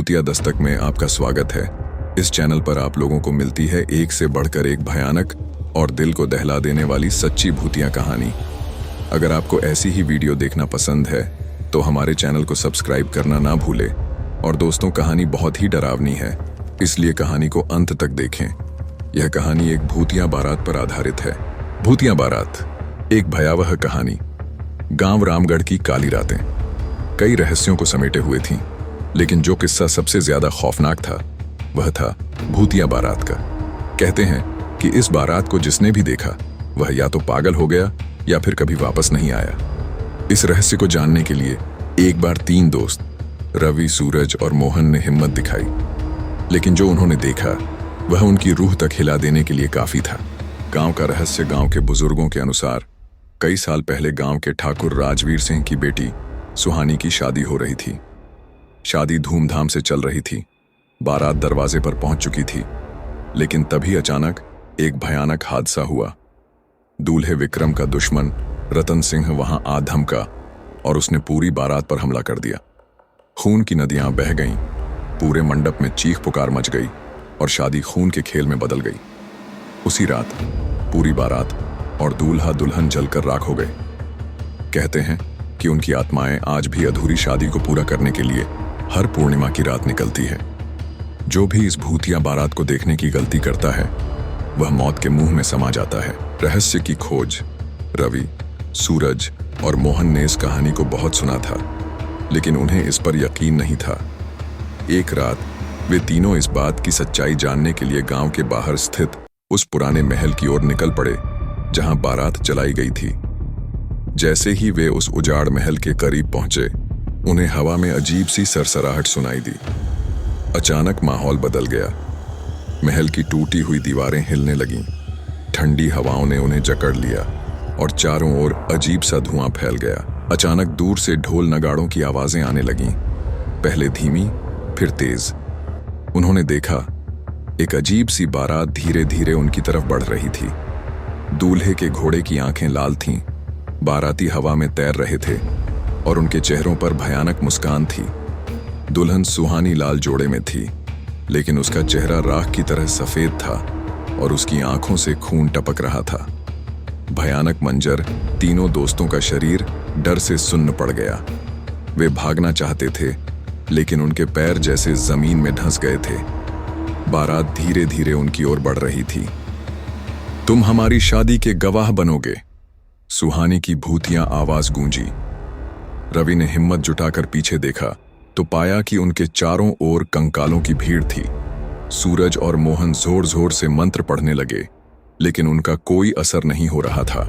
भूतिया दस्तक में आपका स्वागत है। इस चैनल पर आप लोगों को मिलती है एक से बढ़कर एक भयानक और दिल को दहला देने वाली सच्ची भूतिया कहानी। अगर आपको ऐसी ही वीडियो देखना पसंद है तो हमारे चैनल को सब्सक्राइब करना ना भूलें। और दोस्तों, कहानी बहुत ही डरावनी है, इसलिए कहानी को अंत तक देखें। यह कहानी एक भूतिया बारात पर आधारित है। भूतिया बारात, एक भयावह कहानी। गांव रामगढ़ की काली रातें कई रहस्यों को समेटे हुए थीं, लेकिन जो किस्सा सबसे ज्यादा खौफनाक था वह था भूतिया बारात का। कहते हैं कि इस बारात को जिसने भी देखा वह या तो पागल हो गया या फिर कभी वापस नहीं आया। इस रहस्य को जानने के लिए एक बार 3 दोस्त रवि, सूरज और मोहन ने हिम्मत दिखाई, लेकिन जो उन्होंने देखा वह उनकी रूह तक हिला देने के लिए काफी था। गांव का रहस्य। गांव के बुजुर्गों के अनुसार कई साल पहले गांव के ठाकुर राजवीर सिंह की बेटी सुहानी की शादी हो रही थी। शादी धूमधाम से चल रही थी, बारात दरवाजे पर पहुंच चुकी थी, लेकिन तभी अचानक एक भयानक हादसा हुआ। दूल्हे विक्रम का दुश्मन रतन सिंह वहां आ धमका और उसने पूरी बारात पर हमला कर दिया। खून की नदियां बह गईं, पूरे मंडप में चीख पुकार मच गई और शादी खून के खेल में बदल गई। उसी रात पूरी बारात और दूल्हा दुल्हन जलकर राख हो गए। कहते हैं कि उनकी आत्माएं आज भी अधूरी शादी को पूरा करने के लिए हर पूर्णिमा की रात निकलती है। जो भी इस भूतिया बारात को देखने की गलती करता है वह मौत के मुंह में समा जाता है। रहस्य की खोज। रवि, सूरज और मोहन ने इस कहानी को बहुत सुना था, लेकिन उन्हें इस पर यकीन नहीं था। एक रात वे तीनों इस बात की सच्चाई जानने के लिए गांव के बाहर स्थित उस पुराने महल की ओर निकल पड़े जहां बारात चलाई गई थी। जैसे ही वे उस उजाड़ महल के करीब पहुंचे, उन्हें हवा में अजीब सी सरसराहट सुनाई दी। अचानक माहौल बदल गया। महल की टूटी हुई दीवारें हिलने लगीं, ठंडी हवाओं ने उन्हें जकड़ लिया और चारों ओर अजीब सा धुआं फैल गया। अचानक दूर से ढोल नगाड़ों की आवाजें आने लगीं, पहले धीमी फिर तेज। उन्होंने देखा एक अजीब सी बारात धीरे धीरे उनकी तरफ बढ़ रही थी। दूल्हे के घोड़े की आंखें लाल थीं, बाराती हवा में तैर रहे थे और उनके चेहरों पर भयानक मुस्कान थी। दुल्हन सुहानी लाल जोड़े में थी, लेकिन उसका चेहरा राख की तरह सफेद था और उसकी आंखों से खून टपक रहा था। भयानक मंजर। तीनों दोस्तों का शरीर डर से सुन्न पड़ गया। वे भागना चाहते थे, लेकिन उनके पैर जैसे जमीन में धंस गए थे। बारात धीरे धीरे उनकी ओर बढ़ रही थी। तुम हमारी शादी के गवाह बनोगे, सुहानी की भूतिया आवाज गूंजी। रवि ने हिम्मत जुटाकर पीछे देखा तो पाया कि उनके चारों ओर कंकालों की भीड़ थी। सूरज और मोहन जोर जोर से मंत्र पढ़ने लगे, लेकिन उनका कोई असर नहीं हो रहा था।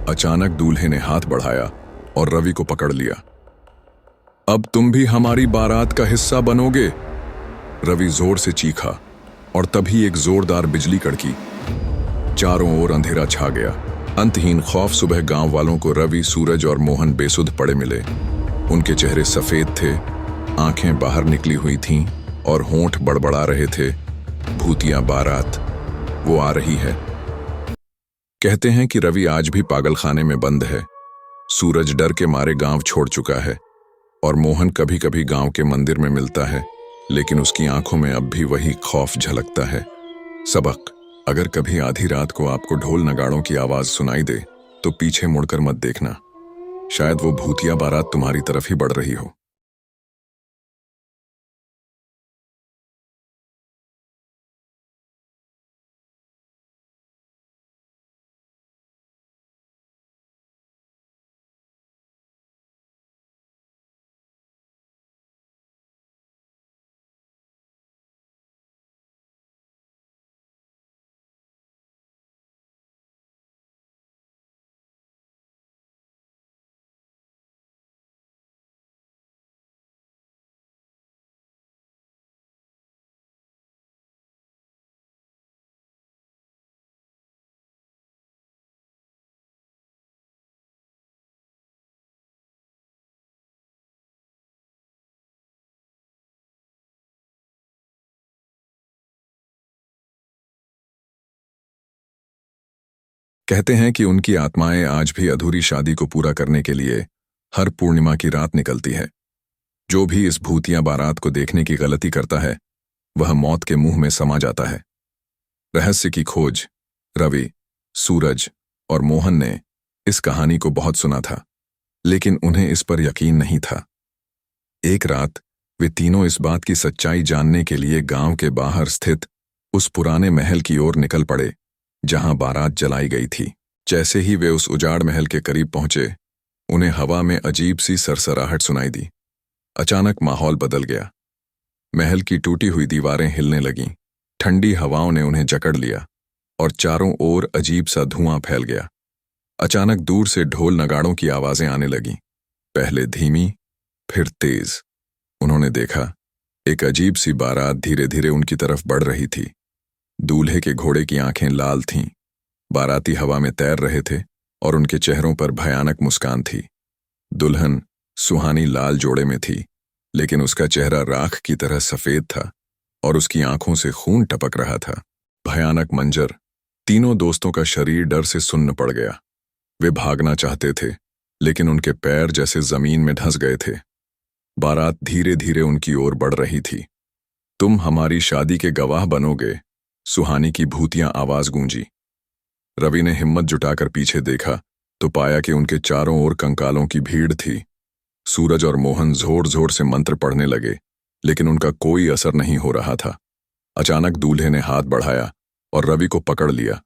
अचानक दूल्हे ने हाथ बढ़ाया और रवि को पकड़ लिया। अब तुम भी हमारी बारात का हिस्सा बनोगे, रवि जोर से चीखा और तभी एक जोरदार बिजली कड़की। चारों ओर अंधेरा छा गया। अंतहीन खौफ। सुबह गांव वालों को रवि, सूरज और मोहन बेसुध पड़े मिले। उनके चेहरे सफेद थे, आंखें बाहर निकली हुई थीं और होंठ बड़बड़ा रहे थे। भूतिया बारात, वो आ रही है। कहते हैं कि रवि आज भी पागलखाने में बंद है। सूरज डर के मारे गांव छोड़ चुका है और मोहन कभी कभी गांव के मंदिर में मिलता है, लेकिन उसकी आंखों में अब भी वही खौफ झलकता है। सबक। अगर कभी आधी रात को आपको ढोल नगाड़ों की आवाज सुनाई दे तो पीछे मुड़कर मत देखना, शायद वो भूतिया बारात तुम्हारी तरफ ही बढ़ रही हो। कहते हैं कि उनकी आत्माएं आज भी अधूरी शादी को पूरा करने के लिए हर पूर्णिमा की रात निकलती है। जो भी इस भूतिया बारात को देखने की गलती करता है वह मौत के मुंह में समा जाता है। रहस्य की खोज। रवि, सूरज और मोहन ने इस कहानी को बहुत सुना था, लेकिन उन्हें इस पर यकीन नहीं था। एक रात वे तीनों इस बात की सच्चाई जानने के लिए गांव के बाहर स्थित उस पुराने महल की ओर निकल पड़े जहां बारात जलाई गई थी। जैसे ही वे उस उजाड़ महल के करीब पहुंचे, उन्हें हवा में अजीब सी सरसराहट सुनाई दी। अचानक माहौल बदल गया। महल की टूटी हुई दीवारें हिलने लगीं, ठंडी हवाओं ने उन्हें जकड़ लिया और चारों ओर अजीब सा धुआं फैल गया। अचानक दूर से ढोल नगाड़ों की आवाजें आने लगीं, पहले धीमी फिर तेज। उन्होंने देखा एक अजीब सी बारात धीरे धीरे उनकी तरफ बढ़ रही थी। दूल्हे के घोड़े की आंखें लाल थीं, बाराती हवा में तैर रहे थे और उनके चेहरों पर भयानक मुस्कान थी। दुल्हन सुहानी लाल जोड़े में थी, लेकिन उसका चेहरा राख की तरह सफेद था और उसकी आंखों से खून टपक रहा था। भयानक मंजर। तीनों दोस्तों का शरीर डर से सुन्न पड़ गया। वे भागना चाहते थे, लेकिन उनके पैर जैसे जमीन में धंस गए थे। बारात धीरे धीरे उनकी ओर बढ़ रही थी। तुम हमारी शादी के गवाह बनोगे, सुहानी की भूतिया आवाज गूंजी। रवि ने हिम्मत जुटाकर पीछे देखा तो पाया कि उनके चारों ओर कंकालों की भीड़ थी। सूरज और मोहन जोर जोर से मंत्र पढ़ने लगे, लेकिन उनका कोई असर नहीं हो रहा था। अचानक दूल्हे ने हाथ बढ़ाया और रवि को पकड़ लिया।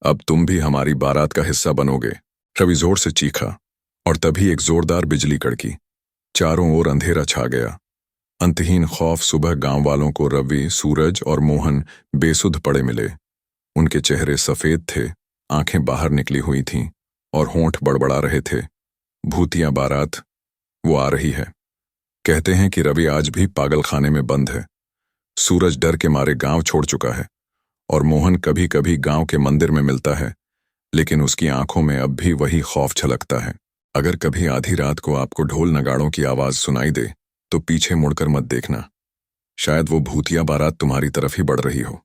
अब तुम भी हमारी बारात का हिस्सा बनोगे, रवि जोर से चीखा और तभी एक जोरदार बिजली कड़की। चारों ओर अंधेरा छा गया। अंतहीन खौफ सुबह गांव वालों को रवि, सूरज और मोहन बेसुध पड़े मिले। उनके चेहरे सफेद थे, आंखें बाहर निकली हुई थीं और होंठ बड़बड़ा रहे थे। भूतिया बारात, वो आ रही है। कहते हैं कि रवि आज भी पागलखाने में बंद है। सूरज डर के मारे गांव छोड़ चुका है और मोहन कभी कभी गांव के मंदिर में मिलता है, लेकिन उसकी आंखों में अब भी वही खौफ झलकता है। अगर कभी आधी रात को आपको ढोल नगाड़ों की आवाज सुनाई दे तो पीछे मुड़कर मत देखना। शायद वो भूतिया बारात तुम्हारी तरफ ही बढ़ रही हो।